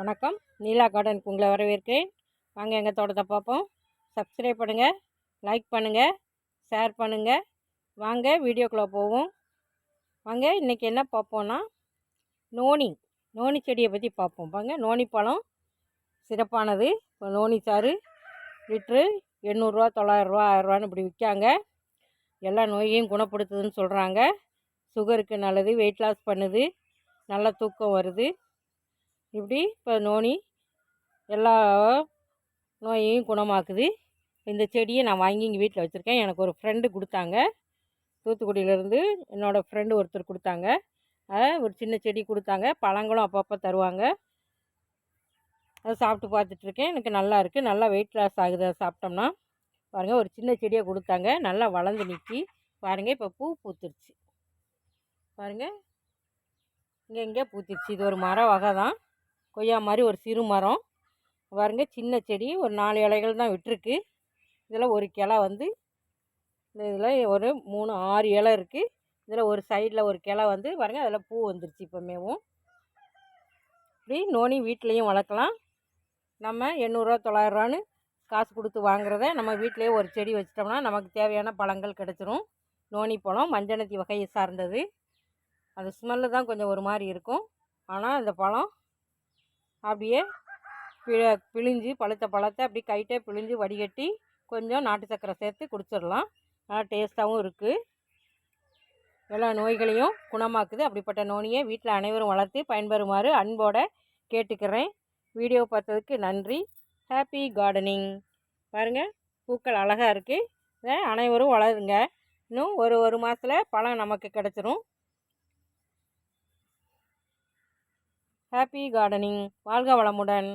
வணக்கம். நீலா கார்டனுக்கு உங்களை வரவேற்கிறேன். வாங்க எங்கள் தோட்டத்தை பார்ப்போம். சப்ஸ்கிரைப் பண்ணுங்கள், லைக் பண்ணுங்கள், ஷேர் பண்ணுங்கள். வாங்க வீடியோக்குள்ளே போவோம். வாங்க இன்றைக்கி என்ன பார்ப்போன்னா நோனி செடியை பற்றி பார்ப்போம். வாங்க நோனி பழம் சிறப்பானது. இப்போ நோனி சாறு லிட்ரு 800 900 1000 இப்படி விற்காங்க. எல்லா நோயையும் குணப்படுத்துதுன்னு சொல்கிறாங்க. சுகருக்கு நல்லது, வெயிட் லாஸ் பண்ணுது, நல்ல தூக்கம் வருது. இப்படி இப்போ நோனி எல்லா நோயையும் குணமாக்குது. இந்த செடியை நான் வாங்கி இங்கே வீட்டில் வச்சுருக்கேன். எனக்கு ஒரு ஃப்ரெண்டு கொடுத்தாங்க. தூத்துக்குடியிலேருந்து என்னோடய ஃப்ரெண்டு ஒருத்தர் கொடுத்தாங்க. ஒரு சின்ன செடி கொடுத்தாங்க. பழங்களும் அப்பப்போ தருவாங்க. அதை சாப்பிட்டு பார்த்துட்ருக்கேன். எனக்கு நல்லா இருக்குது. நல்லா வெயிட் லாஸ் ஆகுது அதை சாப்பிட்டோம்னா. பாருங்கள், ஒரு சின்ன செடியை கொடுத்தாங்க. நல்லா வளர்ந்து நிற்கி பாருங்கள். இப்போ பூ பூத்துருச்சு பாருங்கள். இங்கே பூத்துருச்சு. இது ஒரு மர வகை தான். கொய்யா மாதிரி ஒரு சிறு மரம் பாருங்க. சின்ன செடி, ஒரு 4 இலைகள் தான் விட்டுருக்கு. இதில் ஒரு கிளை வந்து இதில் ஒரு 3 6 இலை இருக்குது. இதில் ஒரு சைடில் ஒரு கிளை வந்து பாருங்கள், அதில் பூ வந்துருச்சு. இப்போமேவும் இப்படி நோனி வீட்லேயும் வளர்க்கலாம். நம்ம 800 900 காசு கொடுத்து வாங்குறத நம்ம வீட்டிலேயே ஒரு செடி வச்சிட்டோம்னா நமக்கு தேவையான பழங்கள் கிடச்சிரும். நோனி பழம் மஞ்சனத்தி வகையை சார்ந்தது. அது ஸ்மெல்லு தான் கொஞ்சம் ஒரு மாதிரி இருக்கும். ஆனால் அந்த பழம் அப்படியே பிழிஞ்சு பழுத்த பழத்தை அப்படி கைட்டே பிழிஞ்சு வடிகட்டி கொஞ்சம் நாட்டு சக்கரை சேர்த்து குடிச்சிடலாம். நல்லா டேஸ்ட்டாகவும் இருக்குது. எல்லா நோய்களையும் குணமாக்குது. அப்படிப்பட்ட நோனியை வீட்டில் அனைவரும் வளர்த்து பயன்பெறுமாறு அன்போடு கேட்டுக்கிறேன். வீடியோ பார்த்ததுக்கு நன்றி. Happy gardening. பாருங்கள், பூக்கள் அழகாக இருக்குது. இதை அனைவரும் வளருங்க. இன்னும் ஒரு மாதத்தில் பழம் நமக்கு கிடச்சிரும். Happy gardening. வாழ்க வளமுடன்.